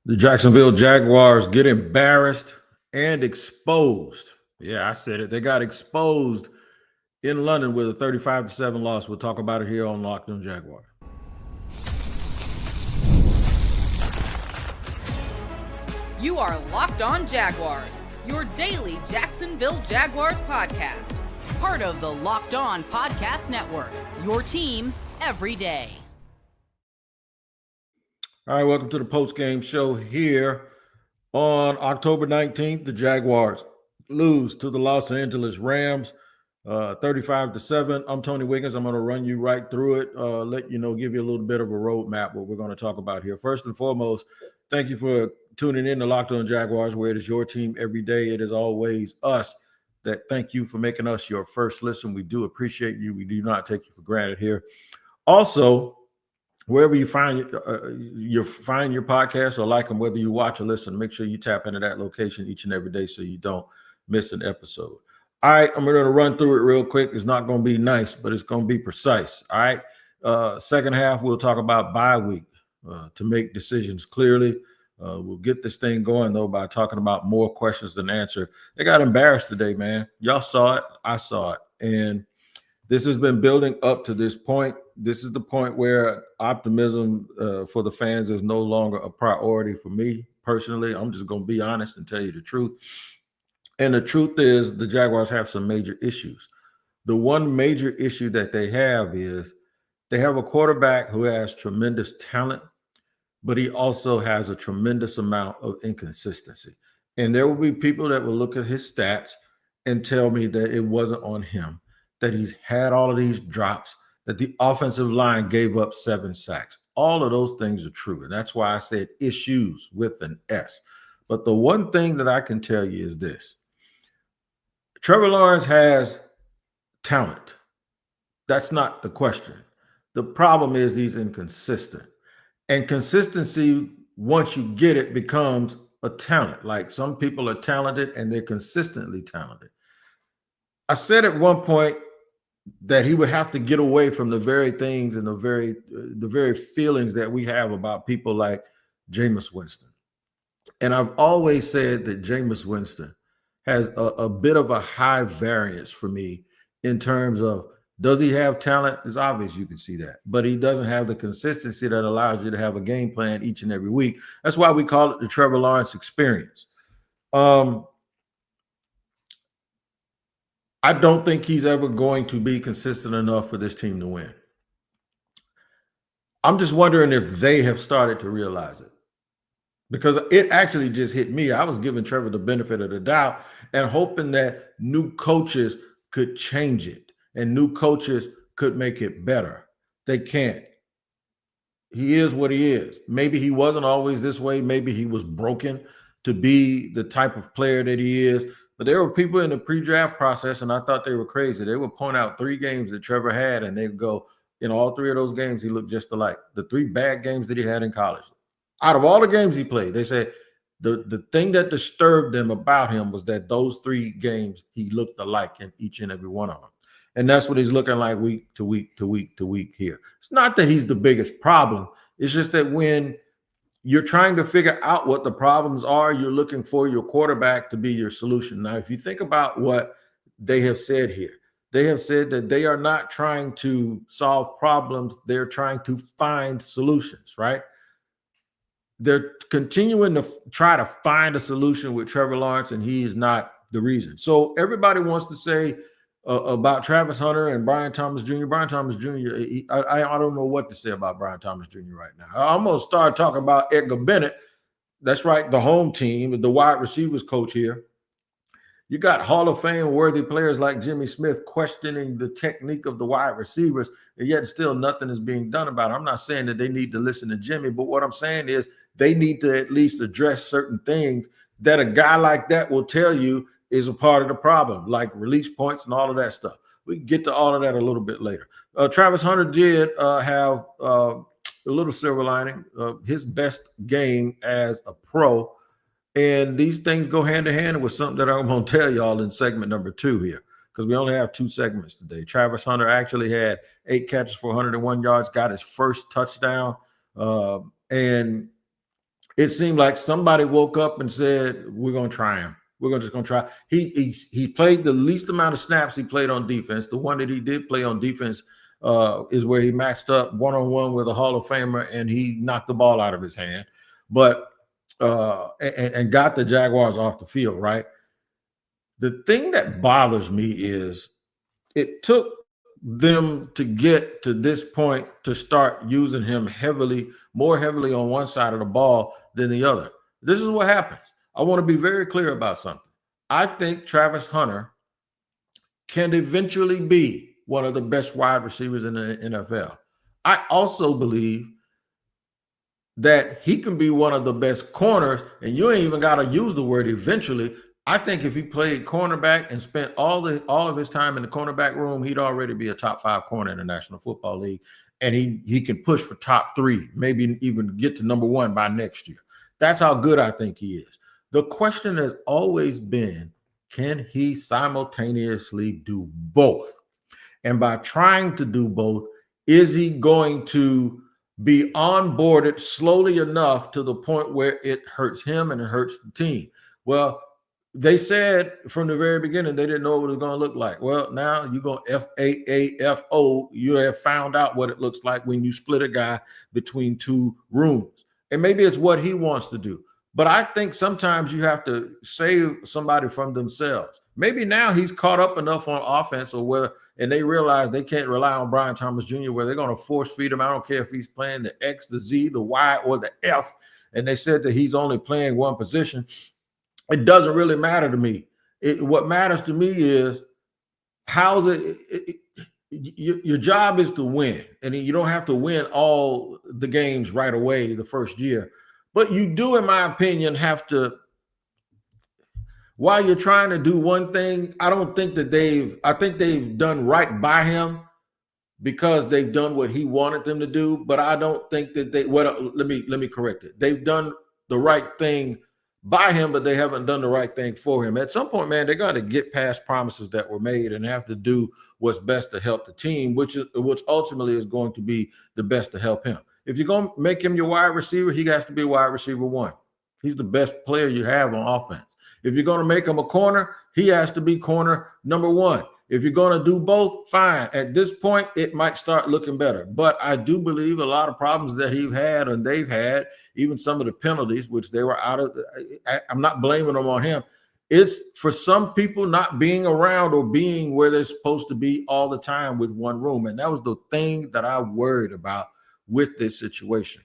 The Jacksonville Jaguars get embarrassed and exposed. Yeah, I said it. They got exposed in London with a 35-7 loss. We'll talk about it here on Locked On Jaguars. You are Locked On Jaguars, your daily Jacksonville Jaguars podcast. Part of the Locked On Podcast Network, your team every day. All right, welcome to the post-game show here on October 19th. The Jaguars lose to the Los Angeles Rams 35-7. I'm Tony Wiggins. I'm going to run you right through it, let you know, give you a little bit of a roadmap what we're going to talk about here. First and foremost, thank you for tuning in to Locked On Jaguars, where it is your team every day. It is always us. That thank you for making us your first listen. We do appreciate you. We do not take you for granted here. Also, wherever you find your podcast or like them, whether you watch or listen, make sure you tap into that location each and every day so you don't miss an episode. All right, I'm going to run through it real quick. It's not going to be nice, but it's going to be precise. All right, second half, we'll talk about bye week to make decisions clearly. We'll get this thing going, though, by talking about more questions than answer. They got embarrassed today, man. Y'all saw it. I saw it. And this has been building up to this point. This is the point where optimism for the fans is no longer a priority for me personally. I'm just going to be honest and tell you the truth. And the truth is the Jaguars have some major issues. The one major issue that they have is they have a quarterback who has tremendous talent, but he also has a tremendous amount of inconsistency. And there will be people that will look at his stats and tell me that it wasn't on him, that he's had all of these drops, that the offensive line gave up 7 sacks. All of those things are true. And that's why I said issues with an S. But the one thing that I can tell you is this. Trevor Lawrence has talent. That's not the question. The problem is he's inconsistent. And consistency, once you get it, becomes a talent. Like some people are talented and they're consistently talented. I said at one point that he would have to get away from the very things and the very feelings that we have about people like Jameis Winston. And I've always said that Jameis Winston has a bit of a high variance for me in terms of, does he have talent? It's obvious you can see that. But he doesn't have the consistency that allows you to have a game plan each and every week. That's why we call it the Trevor Lawrence experience. I don't think he's ever going to be consistent enough for this team to win. I'm just wondering if they have started to realize it. Because it actually just hit me. I was giving Trevor the benefit of the doubt and hoping that new coaches could change it and new coaches could make it better. They can't. He is what he is. Maybe he wasn't always this way. Maybe he was broken to be the type of player that he is. But there were people in the pre-draft process, and I thought they were crazy. They would point out 3 games that Trevor had, and they'd go, in all 3 of those games, he looked just alike. The 3 bad games that he had in college. Out of all the games he played, they said the thing that disturbed them about him was that those 3 games, he looked alike in each and every one of them. And that's what he's looking like week to week to week to week here. It's not that he's the biggest problem. It's just that when you're trying to figure out what the problems are, you're looking for your quarterback to be your solution. Now, if you think about what they have said here, they have said that they are not trying to solve problems. They're trying to find solutions, right? They're continuing to try to find a solution with Trevor Lawrence, and he is not the reason. So everybody wants to say about Travis Hunter and Brian Thomas Jr. Brian Thomas Jr., I don't know what to say about Brian Thomas Jr. right now. I'm going to start talking about Edgar Bennett. That's right, the home team, the wide receivers coach here. You got Hall of Fame worthy players like Jimmy Smith questioning the technique of the wide receivers, and yet still nothing is being done about it. I'm not saying that they need to listen to Jimmy, but what I'm saying is they need to at least address certain things that a guy like that will tell you is a part of the problem, like release points and all of that stuff. We can get to all of that a little bit later. Travis Hunter did have a little silver lining, his best game as a pro. And these things go hand in hand with something that I'm going to tell y'all in segment number 2 here, because we only have 2 segments today. Travis Hunter actually had 8 catches for 101 yards, got his first touchdown. And it seemed like somebody woke up and said, we're going to try him. We're just going to try. He played the least amount of snaps he played on defense. The one that he did play on defense is where he matched up one-on-one with a Hall of Famer, and he knocked the ball out of his hand, but and got the Jaguars off the field, right? The thing that bothers me is it took them to get to this point to start using him more heavily on one side of the ball than the other. This is what happens. I want to be very clear about something. I think Travis Hunter can eventually be one of the best wide receivers in the NFL. I also believe that he can be one of the best corners, and you ain't even got to use the word eventually. I think if he played cornerback and spent all of his time in the cornerback room, he'd already be a top 5 corner in the National Football League, and he can push for top 3, maybe even get to number 1 by next year. That's how good I think he is. The question has always been, can he simultaneously do both? And by trying to do both, is he going to be onboarded slowly enough to the point where it hurts him and it hurts the team? Well, they said from the very beginning they didn't know what it was going to look like. Well, now you're going FAAFO. You have found out what it looks like when you split a guy between 2 rooms. And maybe it's what he wants to do. But I think sometimes you have to save somebody from themselves. Maybe now he's caught up enough on offense and they realize they can't rely on Brian Thomas Jr., where they're going to force feed him. I don't care if he's playing the X, the Z, the Y, or the F. And they said that he's only playing one position. It doesn't really matter to me. What matters to me is your job is to win. And you don't have to win all the games right away the first year. But you do, in my opinion, have to, while you're trying to do one thing, I think they've done right by him because they've done what he wanted them to do. But I don't think that let me correct it. They've done the right thing by him, but they haven't done the right thing for him. At some point, man, they got to get past promises that were made and have to do what's best to help the team, which ultimately is going to be the best to help him. If you're going to make him your wide receiver, he has to be wide receiver 1. He's the best player you have on offense. If you're going to make him a corner, he has to be corner number 1. If you're going to do both, fine. At this point, it might start looking better. But I do believe a lot of problems that they've had, even some of the penalties, which they were out of, I'm not blaming them on him. It's for some people not being around or being where they're supposed to be all the time with one room. And that was the thing that I worried about with this situation.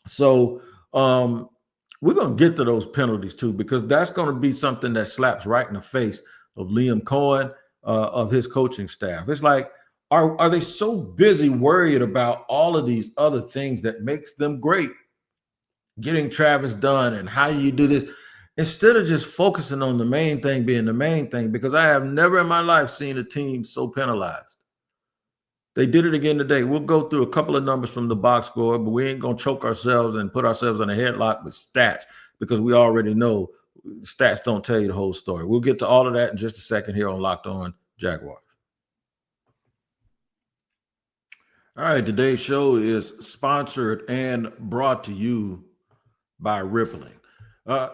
So we're going to get to those penalties too, because that's going to be something that slaps right in the face of Liam Coen, of his coaching staff. It's like, are they so busy worried about all of these other things that makes them great? Getting Travis done and how you do this, instead of just focusing on the main thing being the main thing, because I have never in my life seen a team so penalized. They did it again today. We'll go through a couple of numbers from the box score, but we ain't going to choke ourselves and put ourselves in a headlock with stats, because we already know stats don't tell you the whole story. We'll get to all of that in just a second here on Locked On Jaguars. All right, today's show is sponsored and brought to you by Rippling.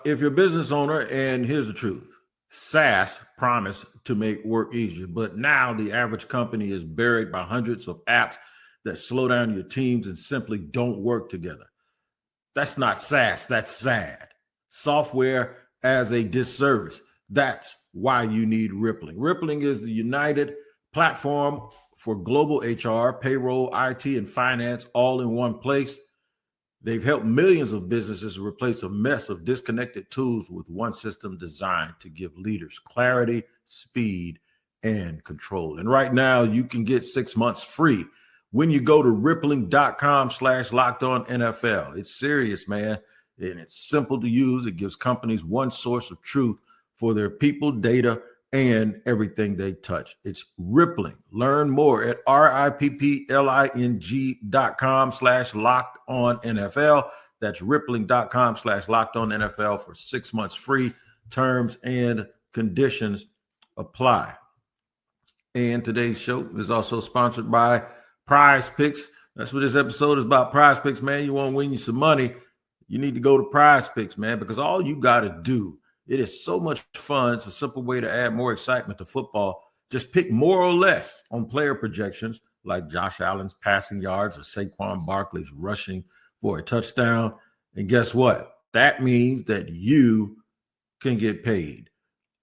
If you're a business owner, and here's the truth, SaaS promised to make work easier, but now the average company is buried by hundreds of apps that slow down your teams and simply don't work together. That's not SaaS, that's sad. Software as a disservice. That's why you need Rippling. Rippling is the united platform for global HR, payroll, IT, and finance all in one place. They've helped millions of businesses replace a mess of disconnected tools with one system designed to give leaders clarity, speed, and control. And right now, you can get 6 months free when you go to rippling.com/lockedonnfl. It's serious, man. And it's simple to use. It gives companies one source of truth for their people, data, and everything they touch. It's Rippling. Learn more at rippling.com/lockedonnfl. That's rippling.com/lockedonnfl for 6 months free. Terms and conditions apply. And today's show is also sponsored by PrizePicks. That's what this episode is about. PrizePicks, man. You want to win you some money. you need to go to PrizePicks, man, because all you got to do, it is so much fun. It's a simple way to add more excitement to football. Just pick more or less on player projections like Josh Allen's passing yards or Saquon Barkley's rushing for a touchdown. And guess what? That means that you can get paid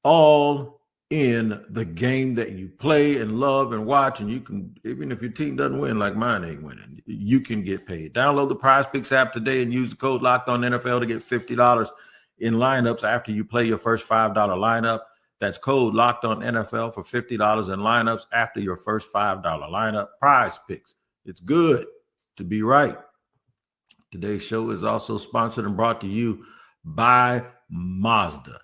all in the game that you play and love and watch. And you can, even if your team doesn't win like mine ain't winning, you can get paid. Download the PrizePicks app today and use the code LOCKEDONNFL to get $50 in lineups after you play your first $5 lineup. That's code LOCKEDONNFL for $50 in lineups after your first $5 lineup. PrizePicks. It's good to be right. Today's show is also sponsored and brought to you by Mazda.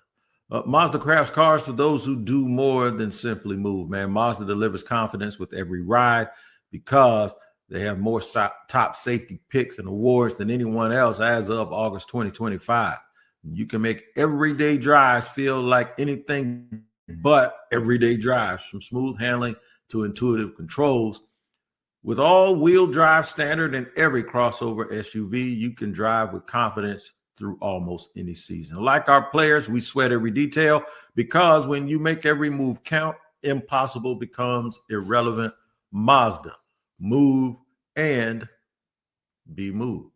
Mazda crafts cars for those who do more than simply move, man. Mazda delivers confidence with every ride because they have more top safety picks and awards than anyone else as of August 2025. You can make everyday drives feel like anything but everyday drives, from smooth handling to intuitive controls. With all-wheel drive standard in every crossover SUV, you can drive with confidence through almost any season. Like our players, we sweat every detail because when you make every move count, impossible becomes irrelevant. Mazda, move and be moved.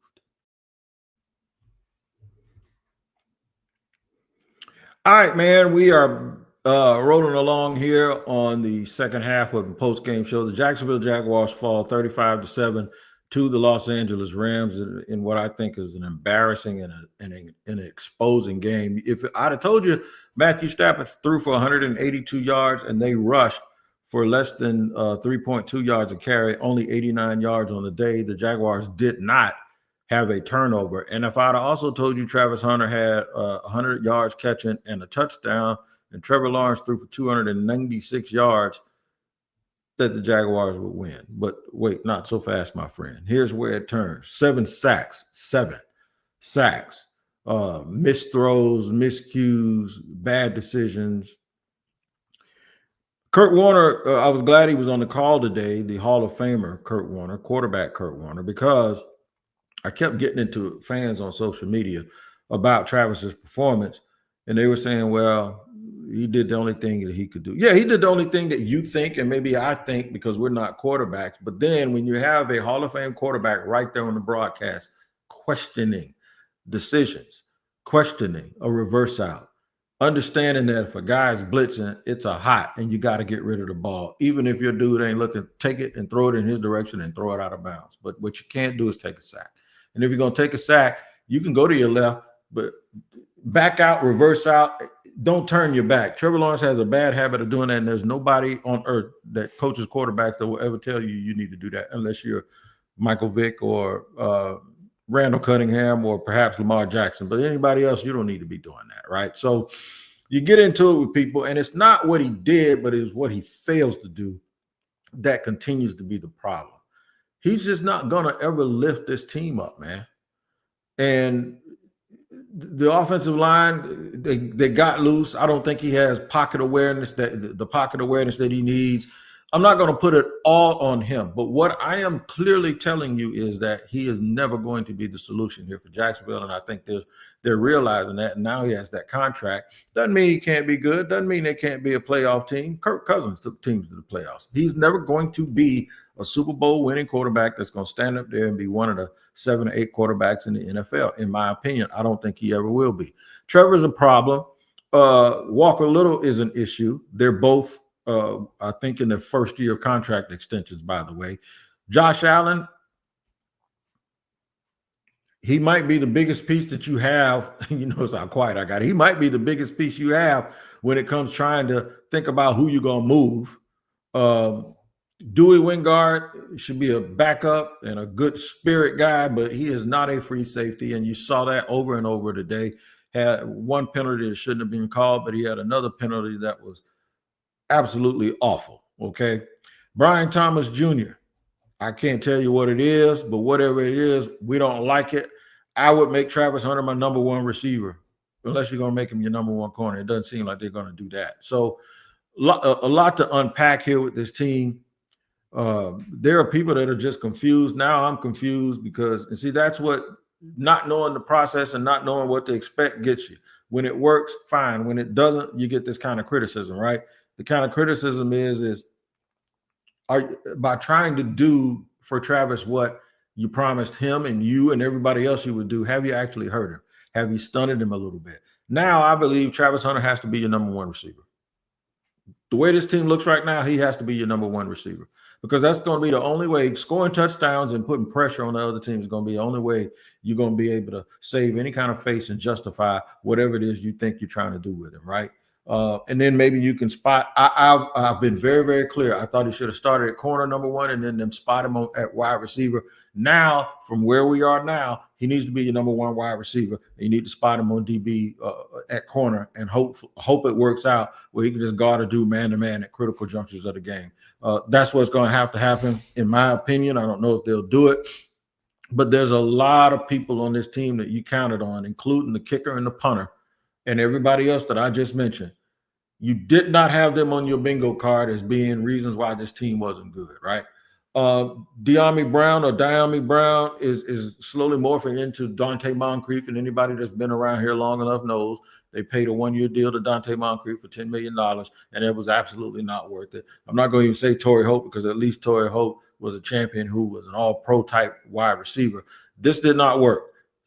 All right, man, we are rolling along here on the second half of the post-game show. The Jacksonville Jaguars fall 35-7 to the Los Angeles Rams in what I think is an embarrassing and an exposing game. If I'd have told you Matthew Stafford threw for 182 yards and they rushed for less than 3.2 yards a carry, only 89 yards on the day, the Jaguars did not have a turnover. And if I'd also told you Travis Hunter had 100 yards catching and a touchdown, and Trevor Lawrence threw for 296 yards, that the Jaguars would win. But wait, not so fast, my friend. Here's where it turns. 7 sacks, missed throws, miscues, bad decisions. Kurt Warner, I was glad he was on the call today, the Hall of Famer Kurt Warner, quarterback Kurt Warner, because I kept getting into fans on social media about Travis's performance, and they were saying, well, he did the only thing that he could do. Yeah, he did the only thing that you think, and maybe I think, because we're not quarterbacks. But then when you have a Hall of Fame quarterback right there on the broadcast questioning decisions, questioning a reverse out, understanding that if a guy's blitzing, it's a hot, and you got to get rid of the ball. Even if your dude ain't looking, take it and throw it in his direction and throw it out of bounds. But what you can't do is take a sack. And if you're going to take a sack, you can go to your left, but back out, reverse out. Don't turn your back. Trevor Lawrence has a bad habit of doing that, and there's nobody on earth that coaches quarterbacks that will ever tell you need to do that unless you're Michael Vick or Randall Cunningham or perhaps Lamar Jackson. But anybody else, you don't need to be doing that, right? So you get into it with people, and it's not what he did, but it's what he fails to do that continues to be the problem. He's just not going to ever lift this team up, man. And the offensive line, they got loose. I don't think he has pocket awareness, the pocket awareness that he needs. I'm not going to put it all on him, but what I am clearly telling you is that he is never going to be the solution here for Jacksonville, and I think they're realizing that. And now he has that contract. Doesn't mean he can't be good. Doesn't mean they can't be a playoff team. Kirk Cousins took teams to the playoffs. He's never going to be a Super Bowl winning quarterback that's going to stand up there and be one of the 7 or 8 quarterbacks in the NFL. In my opinion, I don't think he ever will be. Trevor's a problem. Walker Little is an issue. They're both I think in their first year of contract extensions, by the way. Josh Allen, he might be the biggest piece that you have. You notice how quiet I got it. He might be the biggest piece you have when it comes trying to think about who you're going to move. Dewey Wingard should be a backup and a good spirit guy, but he is not a free safety, and you saw that over and over today. Had one penalty that shouldn't have been called, but he had another penalty that was absolutely awful, okay? Brian Thomas Jr., I can't tell you what it is, but whatever it is, we don't like it. I would make Travis Hunter my number one receiver, unless you're going to make him your number one corner. It doesn't seem like they're going to do that. So a lot to unpack here with this team. There are people that are just confused. Now I'm confused because, and see, that's what not knowing the process and not knowing what to expect gets you. When it works, fine. When it doesn't, you get this kind of criticism, right? The kind of criticism is by trying to do for Travis what you promised him and you and everybody else you would do, have you actually hurt him? Have you stunted him a little bit? Now, I believe Travis Hunter has to be your number one receiver. The way this team looks right now, he has to be your number one receiver, because that's going to be the only way. Scoring touchdowns and putting pressure on the other team is going to be the only way you're going to be able to save any kind of face and justify whatever it is you think you're trying to do with him, right? And then maybe you can spot. I've been very, very clear. I thought he should have started at corner number one and then spot him at wide receiver. Now, from where we are now, he needs to be your number one wide receiver. You need to spot him on DB at corner and hope it works out where he can just guard a dude man to man at critical junctures of the game. That's what's going to have to happen, in my opinion. I don't know if they'll do it, but there's a lot of people on this team that you counted on, including the kicker and the punter and everybody else that I just mentioned. You did not have them on your bingo card as being reasons why this team wasn't good, right? Dyami Brown is slowly morphing into Dante Moncrief, and anybody that's been around here long enough knows they paid a one-year deal to Dante Moncrief for $10 million, and it was absolutely not worth it. I'm not going to even say Torrey Holt, because at least Torrey Holt was a champion who was an all-pro type wide receiver. This did not work.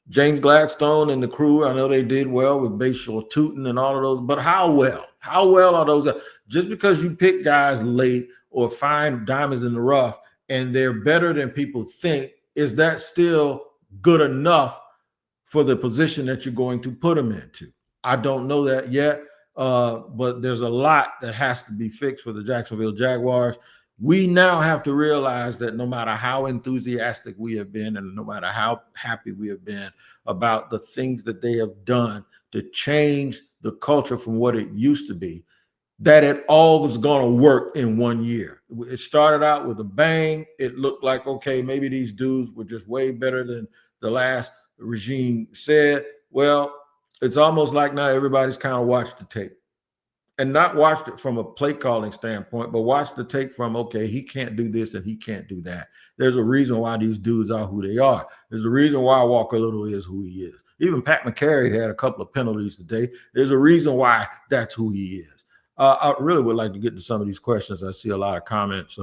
James Gladstone and the crew, I know they did well with Bashal Tootin and all of those, but how well? How well are those? Just because you pick guys late or find diamonds in the rough and they're better than people think, is that still good enough for the position that you're going to put them into? I don't know that yet, but there's a lot that has to be fixed for the Jacksonville Jaguars. We now have to realize that no matter how enthusiastic we have been and no matter how happy we have been about the things that they have done to change the culture from what it used to be, that it all was going to work in 1 year. It started out with a bang. It looked like, okay, maybe these dudes were just way better than the last regime said. Well, it's almost like now everybody's kind of watched the tape. And not watched it from a play calling standpoint, but watched the tape from, okay, he can't do this and he can't do that. There's a reason why these dudes are who they are. There's a reason why Walker Little is who he is. Even Pat McCary had a couple of penalties today. There's a reason why that's who he is. I really would like to get to some of these questions. I see a lot of comments.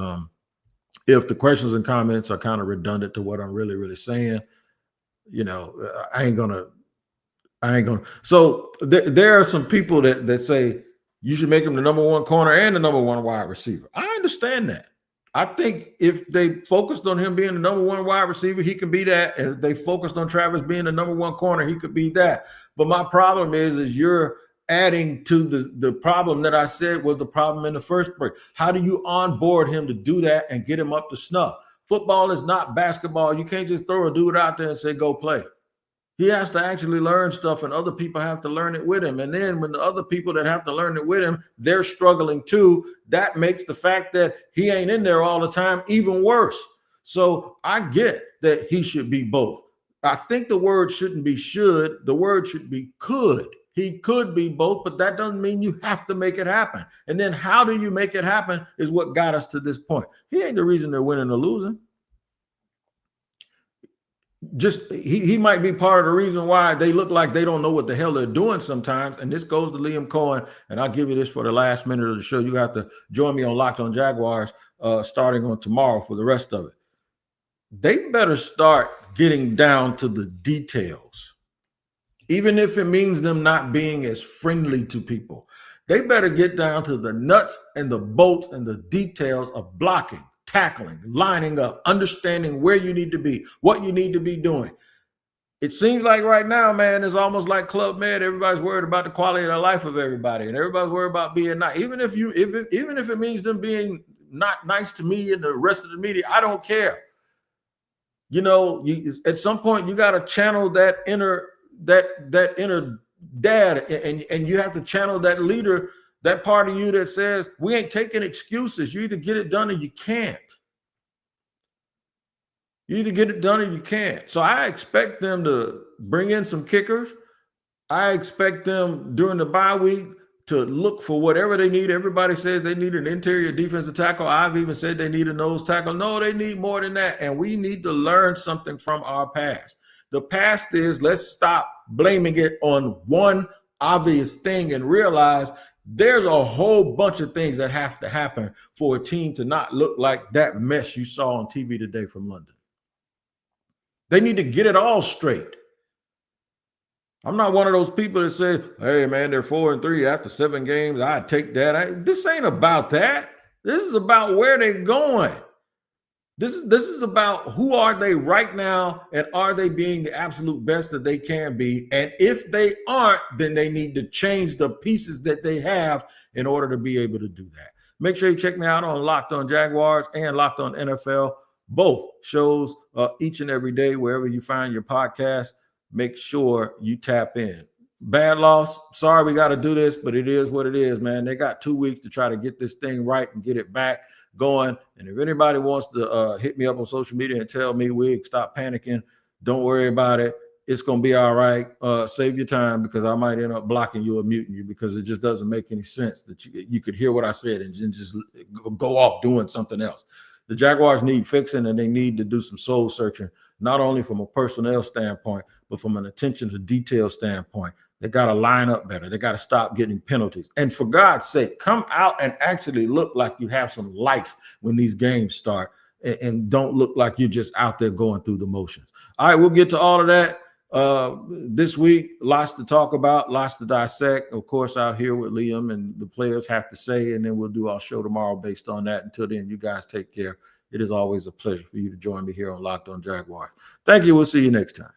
If the questions and comments are kind of redundant to what I'm really, really saying, I ain't gonna. So there are some people that say, you should make him the number one corner and the number one wide receiver. I understand that. I think if they focused on him being the number one wide receiver, he can be that. And if they focused on Travis being the number one corner, he could be that. But my problem is you're adding to the problem that I said was the problem in the first break. How do you onboard him to do that and get him up to snuff? Football is not basketball. You can't just throw a dude out there and say, go play. He has to actually learn stuff, and other people have to learn it with him. And then when the other people that have to learn it with him, they're struggling too, that makes the fact that he ain't in there all the time even worse. So I get that he should be both. I think the word shouldn't be should. The word should be could. He could be both, but that doesn't mean you have to make it happen. And then how do you make it happen is what got us to this point. He ain't the reason they're winning or losing. Just he might be part of the reason why they look like they don't know what the hell they're doing sometimes. And this goes to Liam Coen, and I'll give you this for the last minute of the show. You have to join me on Locked on Jaguars starting on tomorrow for the rest of it. They better start getting down to the details, even if it means them not being as friendly to people. They better get down to the nuts and the bolts and the details of blocking, tackling, lining up, understanding where you need to be, what you need to be doing. It seems like right now, man, it's almost like Club Med. Everybody's worried about the quality of the life of everybody, and everybody's worried about being nice. Even if it means them being not nice to me and the rest of the media, I don't care. At some point you got to channel that inner dad, and you have to channel that leader, that part of you that says, we ain't taking excuses. You either get it done or you can't. You either get it done or you can't. So I expect them to bring in some kickers. I expect them during the bye week to look for whatever they need. Everybody says they need an interior defensive tackle. I've even said they need a nose tackle. No, they need more than that. And we need to learn something from our past. The past is, let's stop blaming it on one obvious thing and realize there's a whole bunch of things that have to happen for a team to not look like that mess you saw on TV today from London. They need to get it all straight. I'm not one of those people that say, hey, man, they're 4-3 after 7 games. I'd take that. This ain't about that. This is about where they're going. This is about who are they right now, and are they being the absolute best that they can be? And if they aren't, then they need to change the pieces that they have in order to be able to do that. Make sure you check me out on Locked On Jaguars and Locked On NFL. Both shows each and every day, wherever you find your podcast. Make sure you tap in. Bad loss. Sorry we got to do this, but it is what it is, man. They got 2 weeks to try to get this thing right and get it back going. And if anybody wants to hit me up on social media and tell me, Wig, stop panicking, don't worry about it, it's going to be all right. Save your time, because I might end up blocking you or muting you, because it just doesn't make any sense that you could hear what I said and just go off doing something else. The Jaguars need fixing, and they need to do some soul searching, not only from a personnel standpoint, but from an attention to detail standpoint. They got to line up better. They got to stop getting penalties. And for God's sake, come out and actually look like you have some life when these games start, and don't look like you're just out there going through the motions. All right, we'll get to all of that this week. Lots to talk about, lots to dissect. Of course, I'll hear what Liam and the players have to say, and then we'll do our show tomorrow based on that. Until then, you guys take care. It is always a pleasure for you to join me here on Locked On Jaguars. Thank you. We'll see you next time.